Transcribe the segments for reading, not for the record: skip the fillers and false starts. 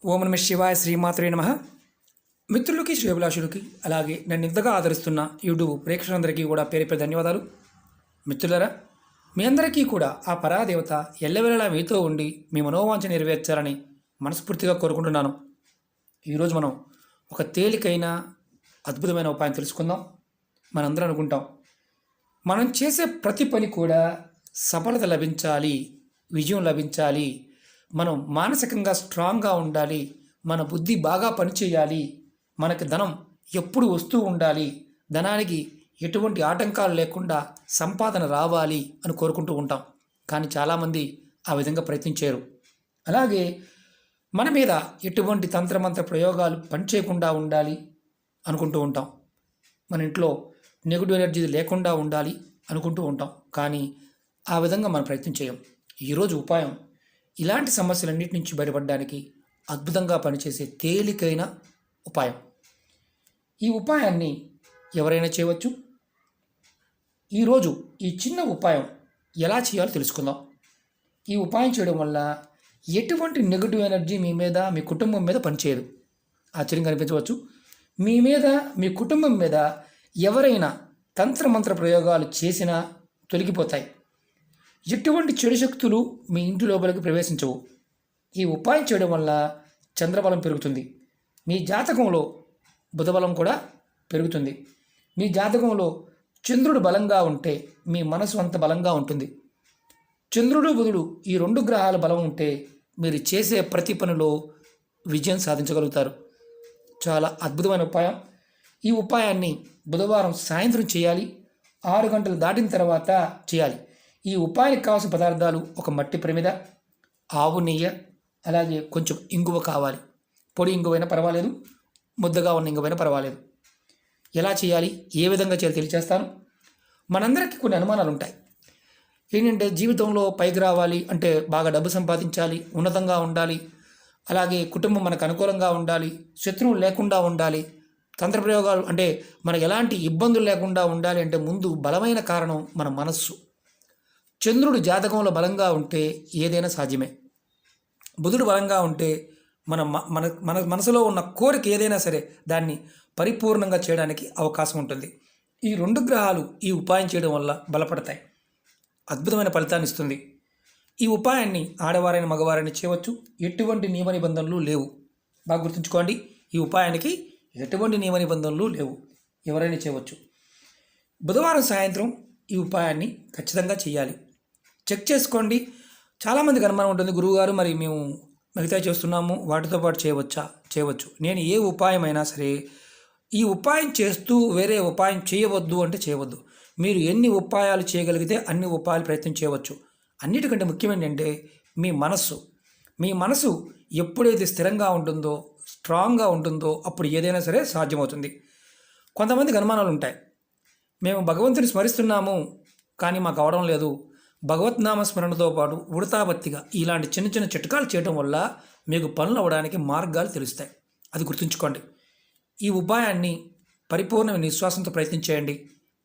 ఓం నమ శివాయ శ్రీమాత్రే నమః. మిత్రులకి శ్రేభిలాషులకి అలాగే నన్ను ఇంతగా ఆదరిస్తున్న యూట్యూబ్ ప్రేక్షకులందరికీ కూడా పేరు పేరు ధన్యవాదాలు. మిత్రులరా, మీ అందరికీ కూడా ఆ పరాదేవత ఎల్లవేళలా మీతో ఉండి మీ మనోవాంఛ నెరవేర్చాలని మనస్ఫూర్తిగా కోరుకుంటున్నాను. ఈరోజు మనం ఒక తేలికైన అద్భుతమైన ఉపాయం తెలుసుకుందాం. మనందరం అనుకుంటాం, మనం చేసే ప్రతి పని కూడా సఫలత లభించాలి, విజయం లభించాలి, మనం మానసికంగా స్ట్రాంగ్గా ఉండాలి, మన బుద్ధి బాగా పనిచేయాలి, మనకి ధనం ఎప్పుడు వస్తూ ఉండాలి, ధనానికి ఎటువంటి ఆటంకాలు లేకుండా సంపాదన రావాలి అని కోరుకుంటూ ఉంటాం. కానీ చాలామంది ఆ విధంగా ప్రయత్నించారు. అలాగే మన మీద ఎటువంటి తంత్రమంత్ర ప్రయోగాలు పనిచేయకుండా ఉండాలి అనుకుంటూ ఉంటాం. మన ఇంట్లో నెగిటివ్ ఎనర్జీ లేకుండా ఉండాలి అనుకుంటూ ఉంటాం. కానీ ఆ విధంగా మనం ప్రయత్నం చేయం. ఈరోజు ఉపాయం ఇలాంటి సమస్యలన్నిటి నుంచి బయటపడడానికి అద్భుతంగా పనిచేసే తేలికైన ఉపాయం. ఈ ఉపాయాన్ని ఎవరైనా చేయవచ్చు. ఈరోజు ఈ చిన్న ఉపాయం ఎలా చేయాలో తెలుసుకుందాం. ఈ ఉపాయం చేయడం వల్ల ఎటువంటి నెగిటివ్ ఎనర్జీ మీ మీద, మీ కుటుంబం మీద పనిచేయదు. ఆశ్చర్యంగా అనిపించవచ్చు. మీ మీద, మీ కుటుంబం మీద ఎవరైనా తంత్రమంత్ర ప్రయోగాలు చేసినా తొలగిపోతాయి. ఎటువంటి చెడు శక్తులు మీ ఇంటి లోపలికి ప్రవేశించవు. ఈ ఉపాయం చేయడం వల్ల చంద్రబలం పెరుగుతుంది. మీ జాతకంలో బుధబలం కూడా పెరుగుతుంది. మీ జాతకంలో చంద్రుడు బలంగా ఉంటే మీ మనసు అంత బలంగా ఉంటుంది. చంద్రుడు బుధుడు ఈ రెండు గ్రహాల బలం ఉంటే మీరు చేసే ప్రతి పనిలో విజయం సాధించగలుగుతారు. చాలా అద్భుతమైన ఉపాయం. ఈ ఉపాయాన్ని బుధవారం సాయంత్రం చేయాలి. 6 గంటలు దాటిన తర్వాత చేయాలి. ఈ ఉపాయానికి కావాల్సిన పదార్థాలు: ఒక మట్టి ప్రమిద, ఆవు నెయ్యి, అలాగే కొంచెం ఇంగువ కావాలి. పొడి ఇంగువైనా పర్వాలేదు, ముద్దగా ఉన్న ఇంగువైనా పర్వాలేదు. ఎలా చేయాలి, ఏ విధంగా చేయాలి తెలియచేస్తాను. మనందరికీ కొన్ని అనుమానాలు ఉంటాయి. ఏంటంటే, జీవితంలో పైకి రావాలి అంటే బాగా డబ్బు సంపాదించాలి, ఉన్నతంగా ఉండాలి, అలాగే కుటుంబం మనకు అనుకూలంగా ఉండాలి, శత్రువులు లేకుండా ఉండాలి, తంత్రప్రయోగాలు అంటే మనకు ఎలాంటి ఇబ్బందులు లేకుండా ఉండాలి అంటే ముందు బలమైన కారణం మన మనస్సు. చంద్రుడు జాతకంలో బలంగా ఉంటే ఏదైనా సాధ్యమే. బుధుడు బలంగా ఉంటే మన మన మన మనసులో ఉన్న కోరిక ఏదైనా సరే దాన్ని పరిపూర్ణంగా చేయడానికి అవకాశం ఉంటుంది. ఈ రెండు గ్రహాలు ఈ ఉపాయం చేయడం వల్ల బలపడతాయి. అద్భుతమైన ఫలితాన్ని ఇస్తుంది. ఈ ఉపాయాన్ని ఆడవారైన మగవారైనా చేయవచ్చు. ఎటువంటి నియమ నిబంధనలు లేవు. బాగా గుర్తుంచుకోండి, ఈ ఉపాయానికి ఎటువంటి నియమ నిబంధనలు లేవు. ఎవరైనా చేయవచ్చు. బుధవారం సాయంత్రం ఈ ఉపాయాన్ని ఖచ్చితంగా చేయాలి. చెక్ చేసుకోండి. చాలామందికి అనుమానం ఉంటుంది, గురువుగారు మరి మేము మిగతా చేస్తున్నాము, వాటితో పాటు చేయవచ్చు. నేను ఏ ఉపాయం అయినా సరే ఈ ఉపాయం చేస్తూ వేరే ఉపాయం చేయవద్దు అంటే చేయవద్దు. మీరు ఎన్ని ఉపాయాలు చేయగలిగితే అన్ని ఉపాయాలు ప్రయత్నం చేయవచ్చు. అన్నిటికంటే ముఖ్యం ఏంటంటే మీ మనసు ఎప్పుడైతే స్థిరంగా ఉంటుందో, స్ట్రాంగ్గా ఉంటుందో అప్పుడు ఏదైనా సరే సాధ్యమవుతుంది. కొంతమందికి అనుమానాలు ఉంటాయి. మేము భగవంతుని స్మరిస్తున్నాము కానీ మాకు అవడం లేదు. భగవద్నామ స్మరణతో పాటు ఉడతాబత్తిగా ఇలాంటి చిన్న చిన్న చిట్కాలు చేయడం వల్ల మీకు పనులు అవ్వడానికి మార్గాలు తెలుస్తాయి. అది గుర్తుంచుకోండి. ఈ ఉపాయాన్ని పరిపూర్ణమైన విశ్వాసంతో ప్రయత్నించేయండి.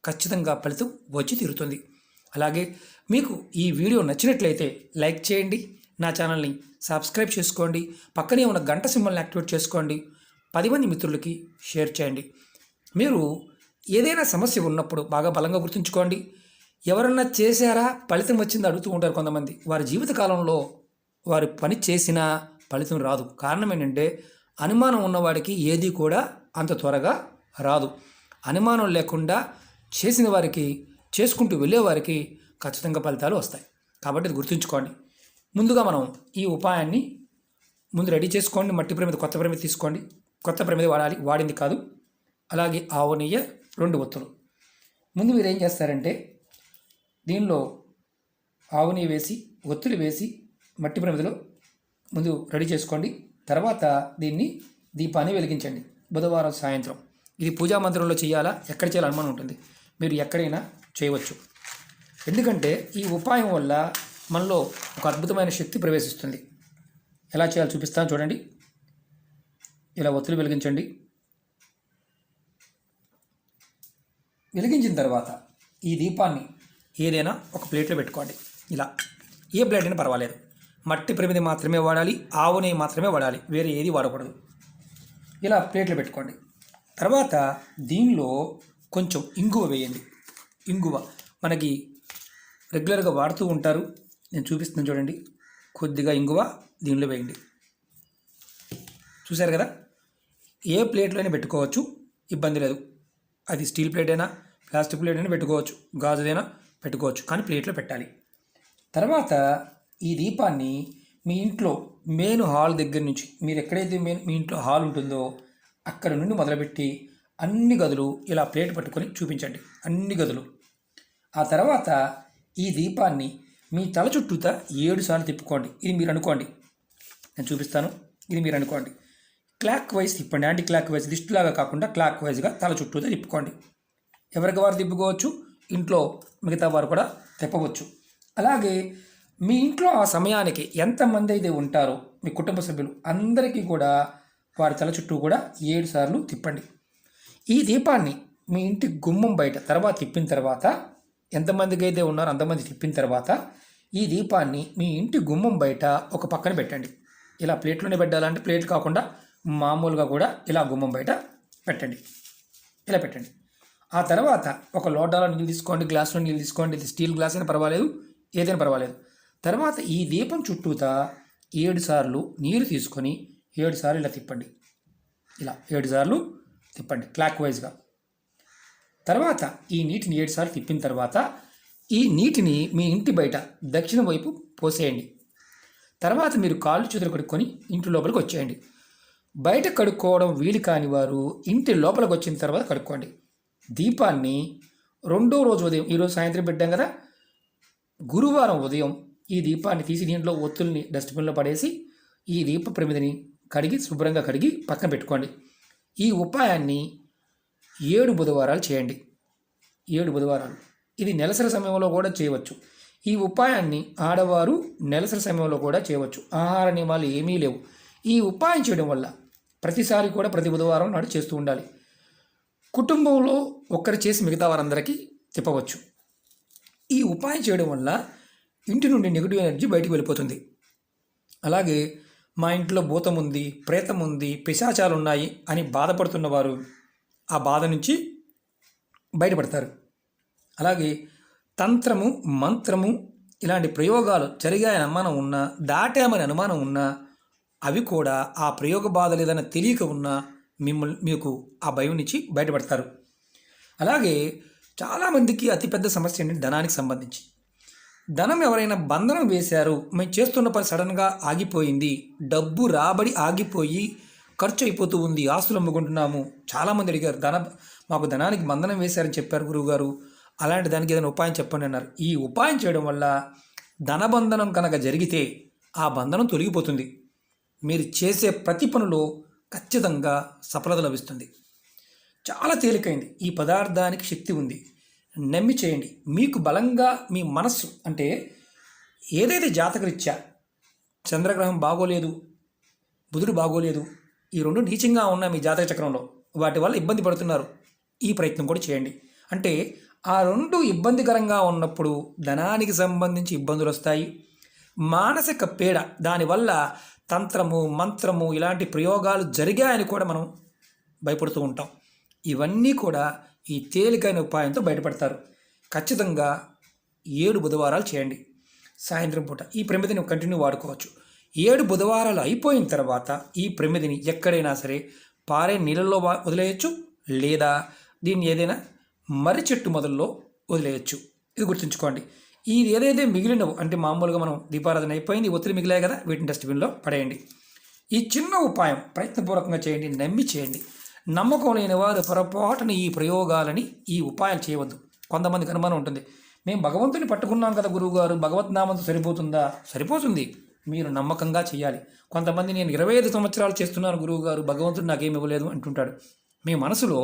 ఖచ్చితంగా ఫలితం వచ్చి తీరుతుంది. అలాగే మీకు ఈ వీడియో నచ్చినట్లయితే లైక్ చేయండి, నా ఛానల్ని సబ్స్క్రైబ్ చేసుకోండి, పక్కనే ఉన్న గంట సింబల్ని యాక్టివేట్ చేసుకోండి, 10 మంది మిత్రులకి షేర్ చేయండి. మీరు ఏదైనా సమస్య ఉన్నప్పుడు బాగా బలంగా గుర్తుంచుకోండి. ఎవరన్నా చేశారా, ఫలితం వచ్చింది అడుగుతూ ఉంటారు కొంతమంది. వారి జీవితకాలంలో వారి పని చేసినా ఫలితం రాదు. కారణం ఏంటంటే, అనుమానం ఉన్నవాడికి ఏది కూడా అంత త్వరగా రాదు. అనుమానం లేకుండా చేసిన వారికి, చేసుకుంటూ వెళ్ళేవారికి ఖచ్చితంగా ఫలితాలు వస్తాయి. కాబట్టి అది గుర్తుంచుకోండి. ముందుగా మనం ఈ ఉపాయాన్ని ముందు రెడీ చేసుకోండి. మట్టి ప్రమిద, కొత్త ప్రమిద తీసుకోండి. కొత్త ప్రమిద వాడాలి, వాడింది కాదు. అలాగే ఆవు నెయ్యి, 2 ఒత్తులు. ముందు మీరు ఏం చేస్తారంటే, దీనిలో ఆవు నెయ్యి వేసి, ఒత్తులు వేసి మట్టి ప్రమిదలో ముందు రెడీ చేసుకోండి. తర్వాత దీపాన్ని వెలిగించండి. బుధవారం సాయంత్రం. ఇది పూజా మందిరంలో చేయాలా, ఎక్కడ చేయాలి అనుమానం ఉంటుంది. మీరు ఎక్కడైనా చేయవచ్చు. ఎందుకంటే ఈ ఉపాయం వల్ల మనలో ఒక అద్భుతమైన శక్తి ప్రవేశిస్తుంది. ఎలా చేయాలో చూపిస్తాను చూడండి. ఇలా ఒత్తులు వెలిగించండి. వెలిగించిన తర్వాత ఈ దీపాన్ని ఏదైనా ఒక ప్లేట్లో పెట్టుకోండి. ఇలా ఏ ప్లేట్ అయినా పర్వాలేదు. మట్టి ప్రమిది మాత్రమే వాడాలి, ఆవు నెయ్యి మాత్రమే వాడాలి, వేరే ఏది వాడకూడదు. ఇలా ప్లేట్లు పెట్టుకోండి. తర్వాత దీనిలో కొంచెం ఇంగువ వేయండి. ఇంగువ మనకి రెగ్యులర్గా వాడుతూ ఉంటారు, నేను చూపిస్తున్నాను చూడండి. కొద్దిగా ఇంగువ దీనిలో వేయండి. చూశారు కదా, ఏ ప్లేట్లో అయినా పెట్టుకోవచ్చు, ఇబ్బంది లేదు. అది స్టీల్ ప్లేట్ అయినా ప్లాస్టిక్ ప్లేట్ అయినా పెట్టుకోవచ్చు, గాజుదైనా పెట్టుకోవచ్చు, కానీ ప్లేట్లో పెట్టాలి. తర్వాత ఈ దీపాన్ని మీ ఇంట్లో మెయిన్ హాల్ దగ్గర నుంచి, మీరు ఎక్కడైతే మీ ఇంట్లో హాల్ ఉంటుందో అక్కడ నుండి మొదలుపెట్టి అన్ని గదులు ఇలా ప్లేట్ పట్టుకొని చూపించండి, అన్ని గదులు. ఆ తర్వాత ఈ దీపాన్ని మీ తల చుట్టూతా 7 సార్లు తిప్పుకోండి. ఇది మీరు అనుకోండి, నేను చూపిస్తాను. ఇది మీరు అనుకోండి. క్లాక్ వైజ్ తిప్పండి, యాంటీ క్లాక్ వైజ్, దిష్టిలాగా కాకుండా క్లాక్ వైజ్గా తల చుట్టూతా తిప్పుకోండి. ఎవరికి వారు తిప్పుకోవచ్చు, ఇంట్లో మిగతా వారు కూడా తిప్పవచ్చు. అలాగే మీ ఇంట్లో ఆ సమయానికి ఎంతమంది అయితే ఉంటారో మీ కుటుంబ సభ్యులు అందరికీ కూడా వారి తల చుట్టూ కూడా 7 సార్లు తిప్పండి. ఈ దీపాన్ని మీ ఇంటి గుమ్మం బయట తర్వాత తిప్పిన తర్వాత, ఎంతమందికి అయితే ఉన్నారో అంతమంది తిప్పిన తర్వాత ఈ దీపాన్ని మీ ఇంటి గుమ్మం బయట ఒక పక్కన పెట్టండి. ఇలా ప్లేట్లోనే పెట్టాలంటే ప్లేట్ కాకుండా మామూలుగా కూడా ఇలా గుమ్మం బయట పెట్టండి. ఇలా పెట్టండి. ఆ తర్వాత ఒక లోటాలో నీళ్ళు తీసుకోండి, గ్లాసులో నీళ్ళు తీసుకోండి. ఇది స్టీల్ గ్లాస్ అయినా పర్వాలేదు, ఏదైనా పర్వాలేదు. తర్వాత ఈ దీపం చుట్టూతా 7 సార్లు నీరు తీసుకొని 7 సార్లు ఇలా తిప్పండి. ఇలా 7 సార్లు తిప్పండి క్లాక్ వైజ్గా. తర్వాత ఈ నీటిని 7 సార్లు తిప్పిన తర్వాత ఈ నీటిని మీ ఇంటి బయట దక్షిణ వైపు పోసేయండి. తర్వాత మీరు కాళ్ళు చేతులు కడుక్కొని ఇంటి లోపలికి వచ్చేయండి. బయట కడుక్కోవడం వీలు కాని వారు ఇంటి లోపలికి వచ్చిన తర్వాత కడుక్కోండి. దీపాన్ని 2వ రోజు ఉదయం, ఈరోజు సాయంత్రం పెట్టాం కదా, గురువారం ఉదయం ఈ దీపాన్ని తీసి దీంట్లో ఒత్తుల్ని డస్ట్బిన్లో పడేసి ఈ దీప ప్రమిదిని కడిగి శుభ్రంగా కడిగి పక్కన పెట్టుకోండి. ఈ ఉపాయాన్ని 7 బుధవారాలు చేయండి. 7 బుధవారాలు. ఇది నెలసరి సమయంలో కూడా చేయవచ్చు. ఈ ఉపాయాన్ని ఆడవారు నెలసరి సమయంలో కూడా చేయవచ్చు. ఆహార నియమాలు ఏమీ లేవు. ఈ ఉపాయం చేయడం వల్ల ప్రతిసారి కూడా ప్రతి బుధవారం నాడు చేస్తూ ఉండాలి. కుటుంబంలో ఒక్కరు చేసి మిగతా వారందరికీ తిప్పవచ్చు. ఈ ఉపాయం చేయడం వల్ల ఇంటి నుండి నెగిటివ్ ఎనర్జీ బయటికి వెళ్ళిపోతుంది. అలాగే మా ఇంట్లో భూతం ఉంది, ప్రేతం ఉంది, పిశాచాలు ఉన్నాయి అని బాధపడుతున్న వారు ఆ బాధ నుంచి బయటపడతారు. అలాగే తంత్రము, మంత్రము ఇలాంటి ప్రయోగాలు జరిగాయని అనుమానం ఉన్నా, దాటామని అనుమానం ఉన్నా, అవి కూడా ఆ ప్రయోగ బాధ లేదని తెలియక ఉన్నా మీకు ఆ భయం నుంచి బయటపడతారు. అలాగే చాలామందికి అతిపెద్ద సమస్య ఏంటంటే ధనానికి సంబంధించి. ధనం ఎవరైనా బంధనం వేశారు, మేము చేస్తున్న పని సడన్గా ఆగిపోయింది, డబ్బు రాబడి ఆగిపోయి ఖర్చు అయిపోతూ ఉంది, ఆస్తులు అమ్ముకుంటున్నాము. చాలామంది అడిగారు, మాకు ధనానికి బంధనం వేశారని చెప్పారు గురువుగారు, అలాంటి దానికి ఏదైనా ఉపాయం చెప్పండి అన్నారు. ఈ ఉపాయం చేయడం వల్ల ధనబంధనం కనుక జరిగితే ఆ బంధనం తొలగిపోతుంది. మీరు చేసే ప్రతి పనిలో ఖచ్చితంగా సఫలత లభిస్తుంది. చాలా తేలికైంది. ఈ పదార్థానికి శక్తి ఉంది, నమ్మి చేయండి. మీకు బలంగా మీ మనస్సు అంటే ఏదైతే జాతకరీత్యా చంద్రగ్రహం బాగోలేదు, బుధుడు బాగోలేదు, ఈ 2 నీచంగా ఉన్న మీ జాతక చక్రంలో వాటి వల్ల ఇబ్బంది పడుతున్నారు, ఈ ప్రయత్నం కూడా చేయండి. అంటే ఆ 2 ఇబ్బందికరంగా ఉన్నప్పుడు ధనానికి సంబంధించి ఇబ్బందులు వస్తాయి. మానసిక పీడ, దానివల్ల తంత్రము, మంత్రము ఇలాంటి ప్రయోగాలు జరిగాయని కూడా మనం భయపడుతూ ఉంటాం. ఇవన్నీ కూడా ఈ తేలికైన ఉపాయంతో బయటపడతారు. ఖచ్చితంగా 7 బుధవారాలు చేయండి. సాయంత్రం పూట ఈ ప్రమిదిని కంటిన్యూ వాడుకోవచ్చు. 7 బుధవారాలు అయిపోయిన తర్వాత ఈ ప్రమిదిని ఎక్కడైనా సరే పారే నీళ్ళల్లో వదిలేయచ్చు, లేదా దీన్ని ఏదైనా మర్రి చెట్టు మొదల్లో వదిలేయచ్చు. ఇది గుర్తుంచుకోండి. ఇది ఏదైతే మిగిలినవు అంటే మామూలుగా మనం దీపారాధన అయిపోయింది, ఒత్తిడి మిగిలాయి కదా, వీటిని డస్ట్బిన్లో పడేయండి. ఈ చిన్న ఉపాయం ప్రయత్నపూర్వకంగా చేయండి, నమ్మి చేయండి. నమ్మకం లేని వారు పొరపాటున ఈ ప్రయోగాలని, ఈ ఉపాయాలు చేయవద్దు. కొంతమందికి అనుమానం ఉంటుంది, మేము భగవంతుని పట్టుకున్నాం కదా గురువుగారు, భగవద్నామంతో సరిపోతుందా? సరిపోతుంది, మీరు నమ్మకంగా చేయాలి. కొంతమంది నేను 25 సంవత్సరాలు చేస్తున్నాను గురువుగారు, భగవంతుడు నాకేమి ఇవ్వలేదు అంటుంటాడు. మీ మనసులో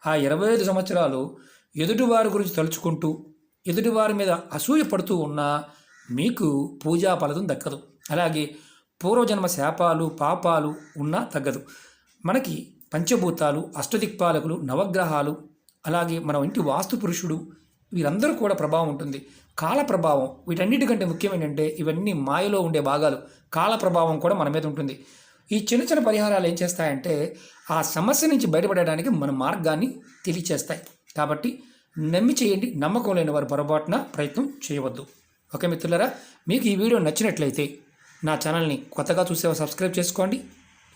ఆ 25 సంవత్సరాలు ఎదుటివారి గురించి తలుచుకుంటూ ఎదుటివారి మీద అసూయ పడుతూ ఉన్నా మీకు పూజా ఫలితం దక్కదు. అలాగే పూర్వజన్మ శాపాలు, పాపాలు ఉన్నా తగ్గదు. మనకి పంచభూతాలు, అష్టదిక్పాలకులు, నవగ్రహాలు, అలాగే మన ఇంటి వాస్తు పురుషుడు వీరందరూ కూడా ప్రభావం ఉంటుంది. కాల ప్రభావం, వీటన్నిటికంటే ముఖ్యం ఏంటంటే ఇవన్నీ మాయలో ఉండే భాగాలు. కాల ప్రభావం కూడా మన మీద ఉంటుంది. ఈ చిన్న చిన్న పరిహారాలు ఏం చేస్తాయంటే ఆ సమస్య నుంచి బయటపడడానికి మన మార్గాన్ని తెలియచేస్తాయి. కాబట్టి నమ్మి చేయండి, నమ్మకం లేని వారు పొరపాటున ప్రయత్నం చేయవద్దు. ఓకే మిత్రులారా, మీకు ఈ వీడియో నచ్చినట్లయితే నా ఛానల్ని కొత్తగా చూసేవారు సబ్స్క్రైబ్ చేసుకోండి.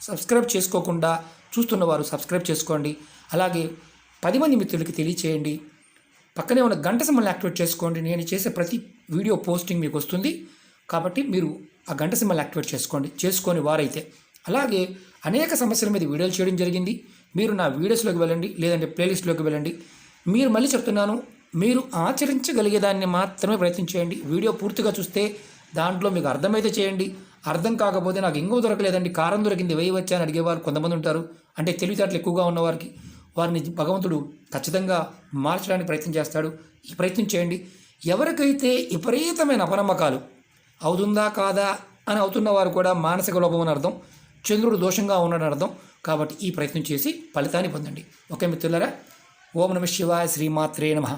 సబ్స్క్రైబ్ చేసుకోకుండా చూస్తున్నవారు సబ్స్క్రైబ్ చేసుకోండి. అలాగే 10 మంది మిత్రులకి తెలియచేయండి. పక్కనే ఉన్న గంట సింబల్ని యాక్టివేట్ చేసుకోండి. నేను చేసే ప్రతి వీడియో పోస్టింగ్ మీకు వస్తుంది. కాబట్టి మీరు ఆ గంట సింబల్ యాక్టివేట్ చేసుకొని వారైతే. అలాగే అనేక సమస్యల మీద వీడియోలు చేయడం జరిగింది. మీరు నా వీడియోస్లోకి వెళ్ళండి, లేదంటే ప్లేలిస్ట్లోకి వెళ్ళండి. మీరు మళ్ళీ చెప్తున్నాను, మీరు ఆచరించగలిగేదాన్ని మాత్రమే ప్రయత్నం చేయండి. వీడియో పూర్తిగా చూస్తే దాంట్లో మీకు అర్థమైతే చేయండి. అర్థం కాకపోతే నాకు ఇంకో దొరకలేదండి, కారం దొరికింది వేయవచ్చా అని అడిగేవారు కొంతమంది ఉంటారు. అంటే తెలివితేటలు ఎక్కువగా ఉన్నవారికి వారిని భగవంతుడు ఖచ్చితంగా మార్చడానికి ప్రయత్నం చేస్తాడు. ఈ ప్రయత్నం చేయండి. ఎవరికైతే విపరీతమైన అపనమ్మకాలు అవుతుందా కాదా అని అవుతున్న వారు కూడా మానసిక లోపం అని అర్థం, చంద్రుడు దోషంగా ఉన్నాడని అర్థం. కాబట్టి ఈ ప్రయత్నం చేసి ఫలితాన్ని పొందండి. ఓకే మిత్రులారా, ఓం నమః శివాయ, శ్రీమాత్రే నమః.